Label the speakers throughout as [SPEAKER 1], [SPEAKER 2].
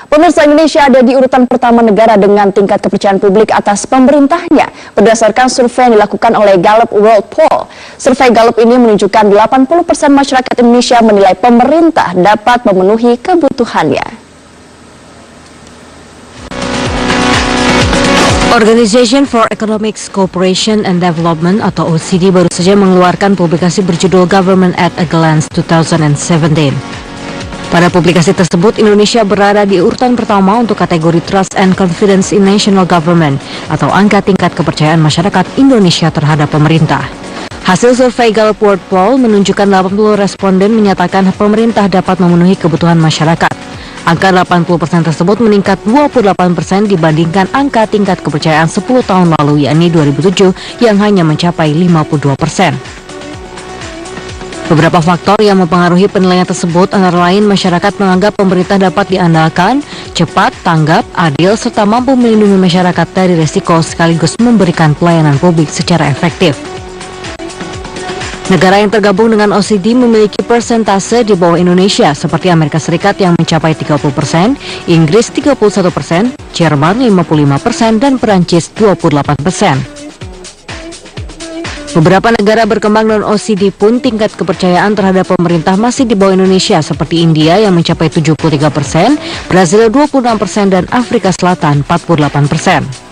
[SPEAKER 1] Pemirsa, Indonesia ada di urutan pertama negara dengan tingkat kepercayaan publik atas pemerintahnya berdasarkan survei yang dilakukan oleh Gallup World Poll. Survei Gallup ini menunjukkan 80% masyarakat Indonesia menilai pemerintah dapat memenuhi kebutuhannya.
[SPEAKER 2] Organization for Economic Cooperation and Development atau OECD baru saja mengeluarkan publikasi berjudul Government at a Glance 2017. Pada publikasi tersebut, Indonesia berada di urutan pertama untuk kategori Trust and Confidence in National Government atau angka tingkat kepercayaan masyarakat Indonesia terhadap pemerintah. Hasil survei Gallup World Poll menunjukkan 80 responden menyatakan pemerintah dapat memenuhi kebutuhan masyarakat. Angka 80% tersebut meningkat 28% dibandingkan angka tingkat kepercayaan 10 tahun lalu, yakni 2007 yang hanya mencapai 52%. Beberapa faktor yang mempengaruhi penilaian tersebut antara lain masyarakat menganggap pemerintah dapat diandalkan, cepat, tanggap, adil, serta mampu melindungi masyarakat dari resiko sekaligus memberikan pelayanan publik secara efektif. Negara yang tergabung dengan OECD memiliki persentase di bawah Indonesia seperti Amerika Serikat yang mencapai 30%, Inggris 31%, Jerman 55%, dan Perancis 28%. Beberapa negara berkembang non-OECD pun tingkat kepercayaan terhadap pemerintah masih di bawah Indonesia seperti India yang mencapai 73%, Brazil 26%, dan Afrika Selatan 48%.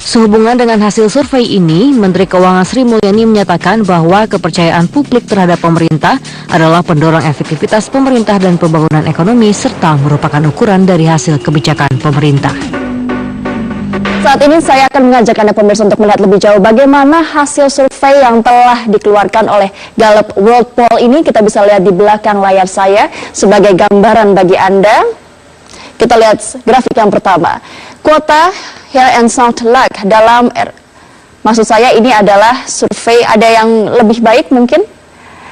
[SPEAKER 2] Sehubungan dengan hasil survei ini, Menteri Keuangan Sri Mulyani menyatakan bahwa kepercayaan publik terhadap pemerintah adalah pendorong efektivitas pemerintah dan pembangunan ekonomi serta merupakan ukuran dari hasil kebijakan pemerintah.
[SPEAKER 1] Saat ini saya akan mengajak Anda pemirsa untuk melihat lebih jauh bagaimana hasil survei yang telah dikeluarkan oleh Gallup World Poll ini. Kita bisa lihat di belakang layar saya sebagai gambaran bagi Anda. Kita lihat grafik yang pertama. Kuota Hair and Sound Lake dalam maksud saya ini adalah survei, ada yang lebih baik mungkin?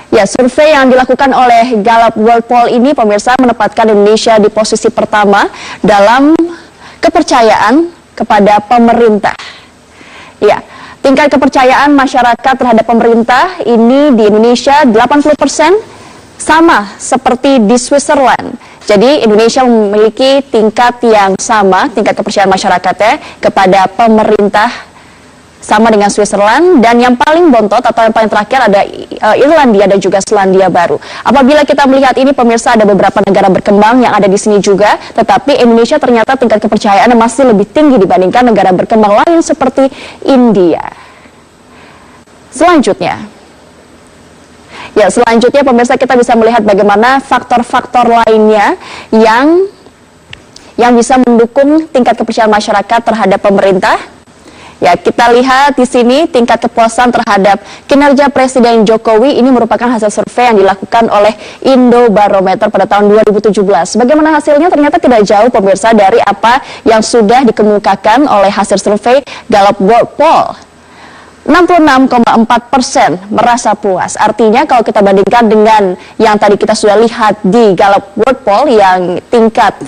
[SPEAKER 1] Ya, survei yang dilakukan oleh Gallup World Poll ini pemirsa menempatkan Indonesia di posisi pertama dalam kepercayaan kepada pemerintah. Ya, tingkat kepercayaan masyarakat terhadap pemerintah ini di Indonesia 80%, sama seperti di Switzerland. Jadi Indonesia memiliki tingkat yang sama, tingkat kepercayaan masyarakatnya kepada pemerintah sama dengan Switzerland, dan yang paling bontot atau yang paling terakhir ada Irlandia dan juga Selandia Baru. Apabila kita melihat ini pemirsa, ada beberapa negara berkembang yang ada di sini juga, tetapi Indonesia ternyata tingkat kepercayaannya masih lebih tinggi dibandingkan negara berkembang lain seperti India. Selanjutnya pemirsa, kita bisa melihat bagaimana faktor-faktor lainnya yang bisa mendukung tingkat kepercayaan masyarakat terhadap pemerintah. Ya, kita lihat di sini tingkat kepuasan terhadap kinerja Presiden Jokowi ini merupakan hasil survei yang dilakukan oleh Indobarometer pada tahun 2017. Bagaimana hasilnya? Ternyata tidak jauh pemirsa dari apa yang sudah dikemukakan oleh hasil survei Gallup World Poll. 66,4% merasa puas. Artinya kalau kita bandingkan dengan yang tadi kita sudah lihat di Gallup World Poll yang tingkat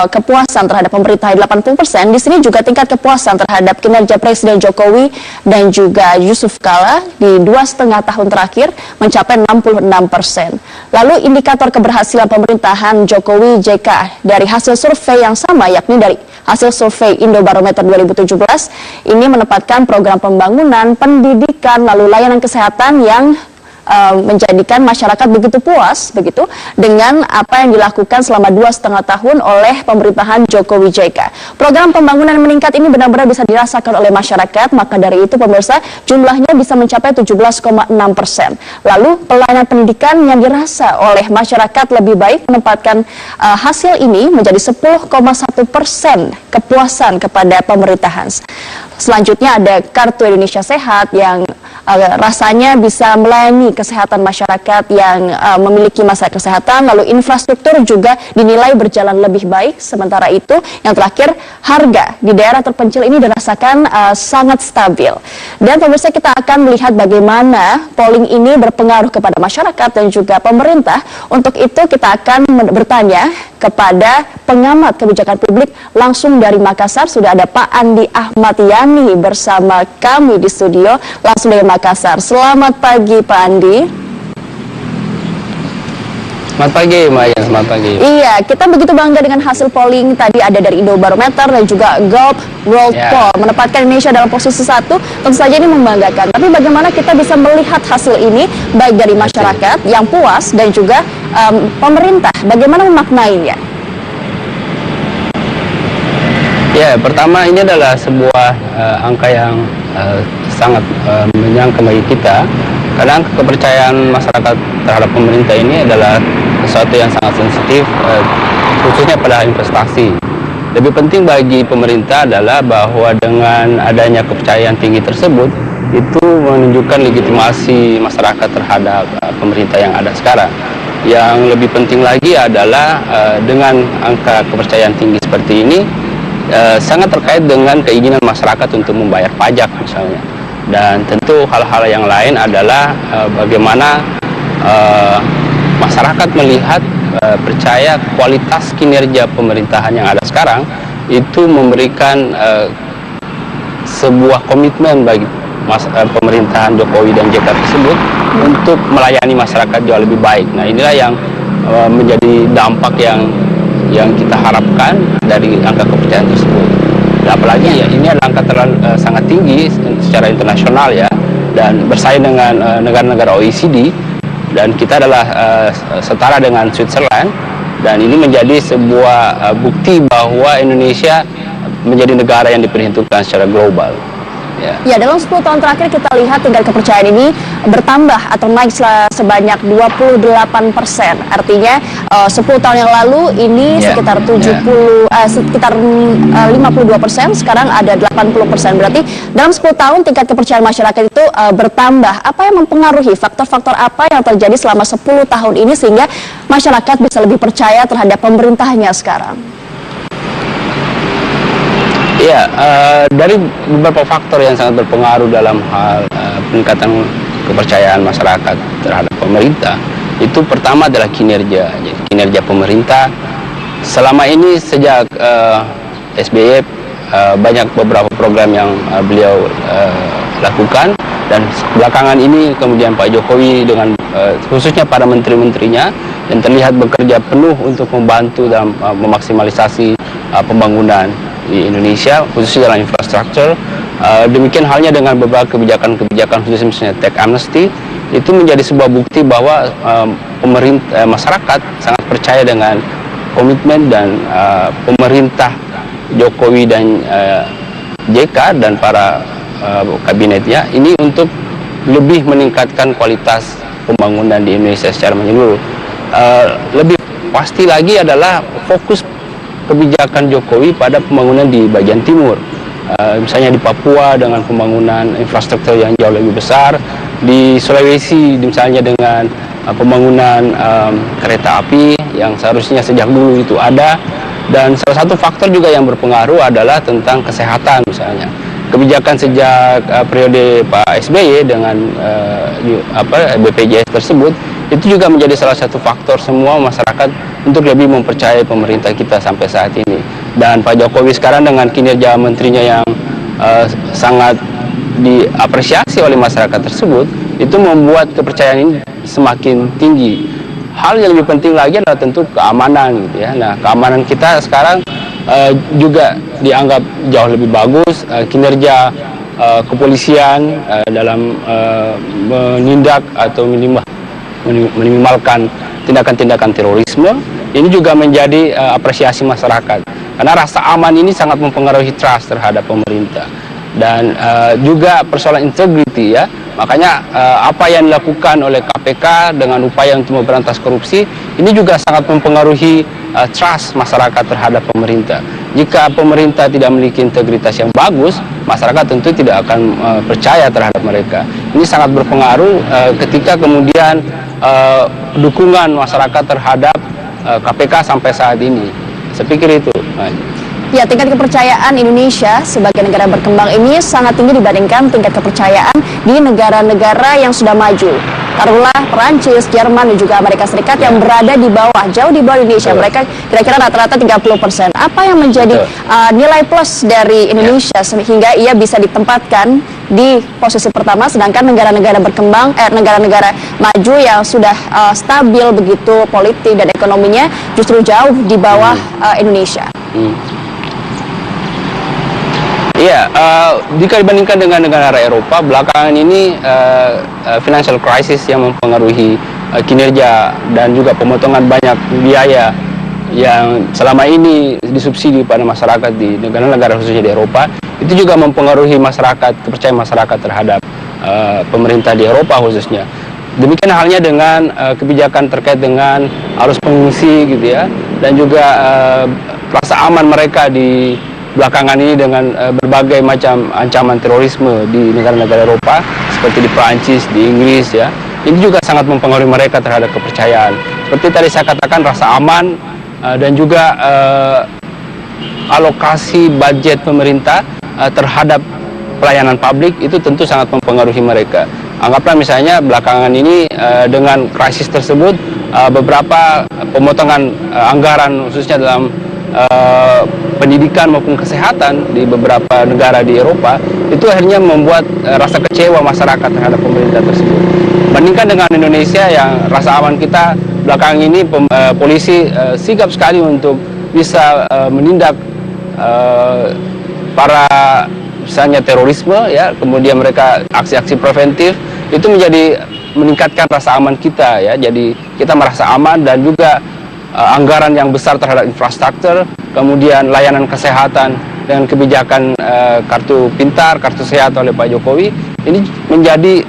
[SPEAKER 1] kepuasan terhadap pemerintah 80%, di sini juga tingkat kepuasan terhadap kinerja Presiden Jokowi dan juga Yusuf Kala di 2,5 tahun terakhir mencapai 66%. Lalu indikator keberhasilan pemerintahan Jokowi JK dari hasil survei yang sama, yakni dari hasil survei Indobarometer 2017, ini menempatkan program pembangunan, pendidikan, lalu layanan kesehatan yang menjadikan masyarakat begitu puas begitu dengan apa yang dilakukan selama 2,5 tahun oleh pemerintahan Jokowi JK. Program pembangunan meningkat ini benar-benar bisa dirasakan oleh masyarakat, maka dari itu pemirsa jumlahnya bisa mencapai 17,6%. Lalu pelayanan pendidikan yang dirasa oleh masyarakat lebih baik menempatkan hasil ini menjadi 10,1% kepuasan kepada pemerintahan. Selanjutnya ada Kartu Indonesia Sehat yang rasanya bisa melayani kesehatan masyarakat yang memiliki masalah kesehatan, lalu infrastruktur juga dinilai berjalan lebih baik. Sementara itu yang terakhir, harga di daerah terpencil ini dirasakan sangat stabil. Dan pemirsa, kita akan melihat bagaimana polling ini berpengaruh kepada masyarakat dan juga pemerintah. Untuk itu kita akan bertanya kepada pengamat kebijakan publik langsung dari Makassar. Sudah ada Pak Andi Ahmad Yani bersama kami di studio langsung dari Makassar. Selamat pagi Pak Andi.
[SPEAKER 3] Selamat pagi, Maya. Selamat pagi.
[SPEAKER 1] Iya, kita begitu bangga dengan hasil polling tadi ada dari Indobarometer dan juga Gallup World Poll menempatkan Indonesia dalam posisi 1. Tentu saja ini membanggakan. Tapi bagaimana kita bisa melihat hasil ini baik dari masyarakat yang puas dan juga pemerintah, bagaimana memaknainya?
[SPEAKER 3] Ya, pertama ini adalah sebuah angka yang sangat menyenangkan bagi kita. Karena kepercayaan masyarakat terhadap pemerintah ini adalah sesuatu yang sangat sensitif, khususnya pada investasi. Lebih penting bagi pemerintah adalah bahwa dengan adanya kepercayaan tinggi tersebut, itu menunjukkan legitimasi masyarakat terhadap pemerintah yang ada sekarang. Yang lebih penting lagi adalah dengan angka kepercayaan tinggi seperti ini, sangat terkait dengan keinginan masyarakat untuk membayar pajak misalnya. Dan tentu hal-hal yang lain adalah bagaimana masyarakat melihat percaya kualitas kinerja pemerintahan yang ada sekarang itu memberikan sebuah komitmen bagi pemerintahan Jokowi dan JK tersebut untuk melayani masyarakat jauh lebih baik. Nah, inilah yang menjadi dampak yang kita harapkan dari angka kepercayaan tersebut. Apalagi ya ini adalah angka sangat tinggi secara internasional ya, dan bersaing dengan negara-negara OECD, dan kita adalah setara dengan Switzerland, dan ini menjadi sebuah bukti bahwa Indonesia menjadi negara yang diperhitungkan secara global.
[SPEAKER 1] Ya, dalam 10 tahun terakhir kita lihat tingkat kepercayaan ini bertambah atau naik sebanyak 28%. Artinya 10 tahun yang lalu ini sekitar 52%, sekarang ada 80%. Berarti dalam 10 tahun tingkat kepercayaan masyarakat itu bertambah. Apa yang mempengaruhi, faktor-faktor apa yang terjadi selama 10 tahun ini sehingga masyarakat bisa lebih percaya terhadap pemerintahnya sekarang?
[SPEAKER 3] Ya, dari beberapa faktor yang sangat berpengaruh dalam hal peningkatan kepercayaan masyarakat terhadap pemerintah. Itu pertama adalah kinerja. Jadi, kinerja pemerintah selama ini sejak SBY banyak beberapa program yang beliau lakukan, dan belakangan ini kemudian Pak Jokowi dengan khususnya para menteri-menterinya yang terlihat bekerja penuh untuk membantu dalam memaksimalisasi pembangunan di Indonesia, khususnya dalam infrastruktur. Demikian halnya dengan beberapa kebijakan khususnya misalnya tax amnesty, itu menjadi sebuah bukti bahwa masyarakat sangat percaya dengan komitmen dan pemerintah Jokowi dan JK dan para kabinetnya ini untuk lebih meningkatkan kualitas pembangunan di Indonesia secara menyeluruh. Lebih pasti lagi adalah fokus kebijakan Jokowi pada pembangunan di bagian timur, misalnya di Papua dengan pembangunan infrastruktur yang jauh lebih besar, di Sulawesi misalnya dengan pembangunan kereta api yang seharusnya sejak dulu itu ada. Dan salah satu faktor juga yang berpengaruh adalah tentang kesehatan misalnya. Kebijakan sejak periode Pak SBY dengan BPJS tersebut itu juga menjadi salah satu faktor semua masyarakat untuk lebih mempercayai pemerintah kita sampai saat ini. Dan Pak Jokowi sekarang dengan kinerja menterinya yang sangat diapresiasi oleh masyarakat tersebut, itu membuat kepercayaan ini semakin tinggi. Hal yang lebih penting lagi adalah tentu keamanan gitu ya. Nah, keamanan kita sekarang juga dianggap jauh lebih bagus. Kinerja kepolisian dalam menindak atau meminimalkan tindakan-tindakan terorisme ini juga menjadi apresiasi masyarakat, karena rasa aman ini sangat mempengaruhi trust terhadap pemerintah. Dan juga persoalan integrity ya, makanya apa yang dilakukan oleh KPK dengan upaya untuk memberantas korupsi ini juga sangat mempengaruhi trust masyarakat terhadap pemerintah. Jika pemerintah tidak memiliki integritas yang bagus, masyarakat tentu tidak akan percaya terhadap mereka. Ini sangat berpengaruh ketika kemudian dukungan masyarakat terhadap KPK sampai saat ini. Saya pikir itu.
[SPEAKER 1] Ya, tingkat kepercayaan Indonesia sebagai negara berkembang ini sangat tinggi dibandingkan tingkat kepercayaan di negara-negara yang sudah maju. Taruhlah Perancis, Jerman, dan juga Amerika Serikat yang berada di bawah, jauh di bawah Indonesia. Mereka kira-kira rata-rata 30%. Apa yang menjadi nilai plus dari Indonesia sehingga ia bisa ditempatkan di posisi pertama, sedangkan negara-negara berkembang, negara-negara maju yang sudah stabil begitu politik dan ekonominya justru jauh di bawah Indonesia?
[SPEAKER 3] Iya, jika dibandingkan dengan negara Eropa, belakangan ini financial crisis yang mempengaruhi kinerja dan juga pemotongan banyak biaya yang selama ini disubsidi pada masyarakat di negara-negara khususnya di Eropa, itu juga mempengaruhi masyarakat, kepercayaan masyarakat terhadap pemerintah di Eropa khususnya. Demikian halnya dengan kebijakan terkait dengan arus pengungsi gitu ya, dan juga rasa aman mereka di belakangan ini dengan berbagai macam ancaman terorisme di negara-negara Eropa seperti di Perancis, di Inggris ya. Ini juga sangat mempengaruhi mereka terhadap kepercayaan. Seperti tadi saya katakan, rasa aman dan juga alokasi budget pemerintah terhadap pelayanan publik itu tentu sangat mempengaruhi mereka. Anggaplah misalnya belakangan ini dengan krisis tersebut beberapa pemotongan anggaran khususnya dalam pendidikan maupun kesehatan di beberapa negara di Eropa itu akhirnya membuat rasa kecewa masyarakat terhadap pemerintah tersebut. Bandingkan dengan Indonesia yang rasa aman kita belakangan ini polisi sigap sekali untuk bisa menindak para misalnya terorisme ya, kemudian mereka aksi-aksi preventif itu menjadi meningkatkan rasa aman kita ya. Jadi kita merasa aman dan juga anggaran yang besar terhadap infrastruktur, kemudian layanan kesehatan dengan kebijakan kartu pintar, kartu sehat oleh Pak Jokowi, ini menjadi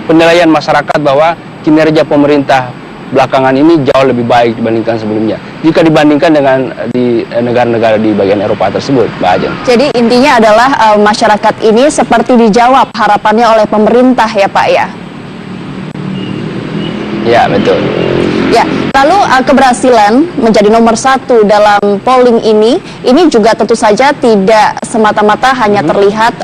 [SPEAKER 3] penilaian masyarakat bahwa kinerja pemerintah belakangan ini jauh lebih baik dibandingkan sebelumnya, jika dibandingkan dengan di negara-negara di bagian Eropa tersebut, Mbak Ajeng.
[SPEAKER 1] Jadi intinya adalah masyarakat ini seperti dijawab harapannya oleh pemerintah ya Pak ya?
[SPEAKER 3] Ya, betul.
[SPEAKER 1] Ya, lalu keberhasilan menjadi nomor 1 dalam polling ini juga tentu saja tidak semata-mata hanya terlihat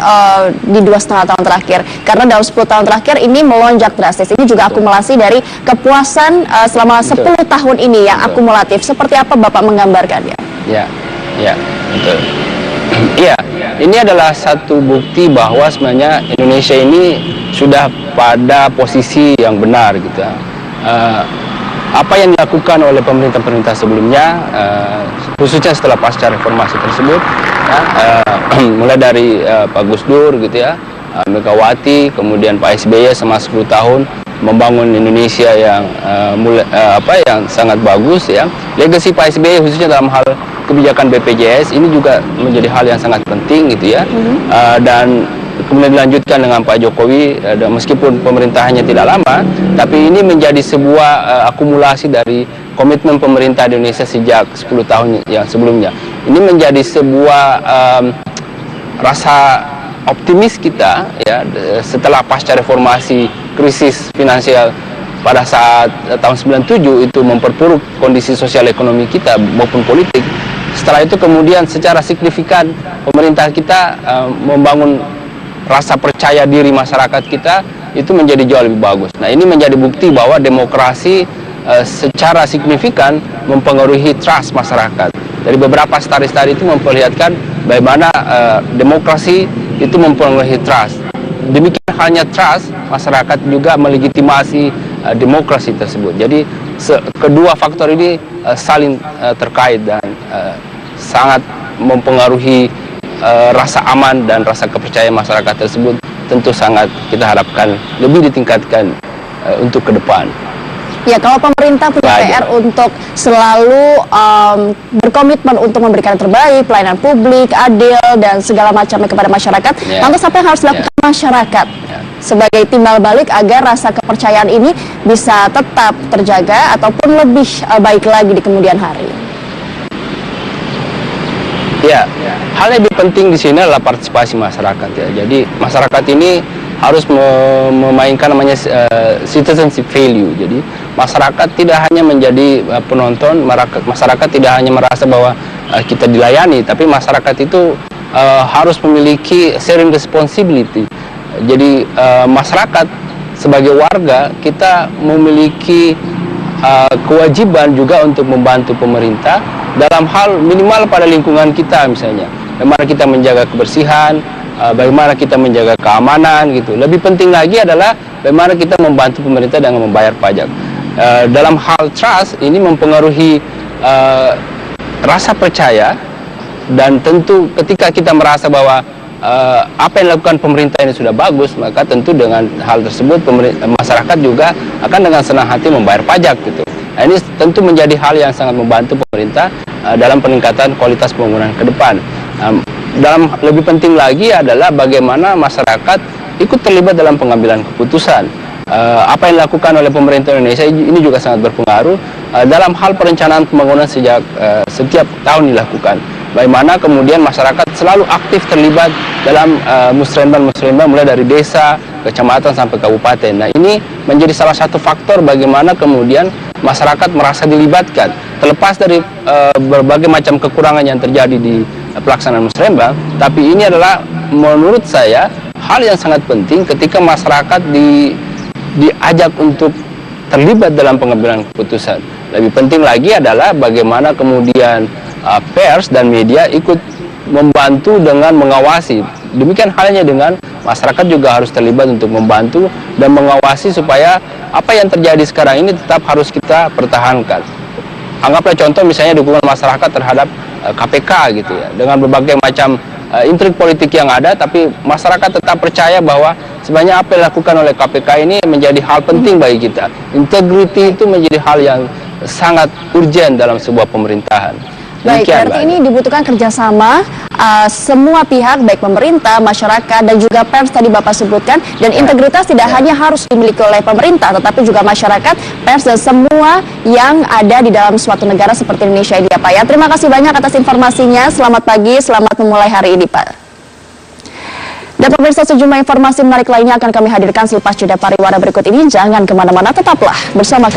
[SPEAKER 1] di 2,5 tahun terakhir. Karena dalam 10 tahun terakhir ini melonjak drastis. Ini juga akumulasi dari kepuasan selama 10 tahun ini yang akumulatif. Seperti apa Bapak menggambarkannya?
[SPEAKER 3] Ya, betul. Iya, ini adalah satu bukti bahwa sebenarnya Indonesia ini sudah pada posisi yang benar gitu. Apa yang dilakukan oleh pemerintah-pemerintah sebelumnya, khususnya setelah pasca reformasi tersebut, mulai dari Pak Gus Dur gitu ya, Megawati, kemudian Pak SBY selama 10 tahun membangun Indonesia yang yang sangat bagus ya. Legasi Pak SBY khususnya dalam hal kebijakan BPJS ini juga menjadi hal yang sangat penting gitu ya. Dan kemudian dilanjutkan dengan Pak Jokowi, meskipun pemerintahannya tidak lama, tapi ini menjadi sebuah akumulasi dari komitmen pemerintah Indonesia sejak 10 tahun yang sebelumnya. Ini menjadi sebuah rasa optimis kita ya, setelah pasca reformasi krisis finansial pada saat tahun 97 itu memperburuk kondisi sosial ekonomi kita maupun politik. Setelah itu kemudian secara signifikan pemerintah kita membangun rasa percaya diri masyarakat kita itu menjadi jauh lebih bagus. Nah, ini menjadi bukti bahwa demokrasi secara signifikan mempengaruhi trust masyarakat. Dari beberapa studi-studi itu memperlihatkan bagaimana demokrasi itu mempengaruhi trust. Demikian halnya trust, masyarakat juga melegitimasi demokrasi tersebut. Jadi kedua faktor ini saling terkait dan sangat mempengaruhi rasa aman dan rasa kepercayaan masyarakat tersebut. Tentu sangat kita harapkan lebih ditingkatkan untuk ke depan.
[SPEAKER 1] Ya, kalau pemerintah punya PR untuk selalu berkomitmen untuk memberikan yang terbaik, pelayanan publik, adil, dan segala macamnya kepada masyarakat, lantas apa yang harus dilakukan masyarakat sebagai timbal balik agar rasa kepercayaan ini bisa tetap terjaga ataupun lebih baik lagi di kemudian hari?
[SPEAKER 3] Ya, hal yang lebih penting di sini adalah partisipasi masyarakat ya. Jadi masyarakat ini harus memainkan namanya citizenship value. Jadi masyarakat tidak hanya menjadi penonton, masyarakat tidak hanya merasa bahwa kita dilayani, tapi masyarakat itu harus memiliki sharing responsibility. Jadi masyarakat sebagai warga kita memiliki kewajiban juga untuk membantu pemerintah dalam hal minimal pada lingkungan kita, misalnya bagaimana kita menjaga kebersihan, bagaimana kita menjaga keamanan gitu. Lebih penting lagi adalah bagaimana kita membantu pemerintah dengan membayar pajak. Dalam hal trust ini mempengaruhi rasa percaya, dan tentu ketika kita merasa bahwa apa yang dilakukan pemerintah ini sudah bagus, maka tentu dengan hal tersebut masyarakat juga akan dengan senang hati membayar pajak gitu. Nah, ini tentu menjadi hal yang sangat membantu pemerintah dalam peningkatan kualitas pembangunan ke depan. Dalam lebih penting lagi adalah bagaimana masyarakat ikut terlibat dalam pengambilan keputusan. Apa yang dilakukan oleh pemerintah Indonesia ini juga sangat berpengaruh dalam hal perencanaan pembangunan setiap tahun dilakukan. Bagaimana kemudian masyarakat selalu aktif terlibat dalam musrenban mulai dari desa, kecamatan sampai kabupaten. Nah, ini menjadi salah satu faktor bagaimana kemudian masyarakat merasa dilibatkan. Terlepas dari berbagai macam kekurangan yang terjadi di pelaksanaan musrenbang, tapi ini adalah menurut saya hal yang sangat penting ketika masyarakat diajak untuk terlibat dalam pengambilan keputusan. Lebih penting lagi adalah bagaimana kemudian pers dan media ikut membantu dengan mengawasi. Demikian halnya dengan masyarakat juga harus terlibat untuk membantu dan mengawasi supaya apa yang terjadi sekarang ini tetap harus kita pertahankan. Anggaplah contoh misalnya dukungan masyarakat terhadap KPK gitu ya, dengan berbagai macam intrik politik yang ada, tapi masyarakat tetap percaya bahwa sebenarnya apa yang dilakukan oleh KPK ini menjadi hal penting bagi kita. Integriti itu menjadi hal yang sangat urgent dalam sebuah pemerintahan.
[SPEAKER 1] Baik, berarti ini dibutuhkan kerjasama semua pihak, baik pemerintah, masyarakat, dan juga pers tadi Bapak sebutkan. Dan integritas tidak hanya harus dimiliki oleh pemerintah, tetapi juga masyarakat, pers, dan semua yang ada di dalam suatu negara seperti Indonesia ini ya Pak ya. Terima kasih banyak atas informasinya. Selamat pagi, selamat memulai hari ini Pak. Dan pemirsa, sejumlah informasi menarik lainnya akan kami hadirkan selepas jeda pariwara berikut ini. Jangan kemana-mana, tetaplah bersama kami.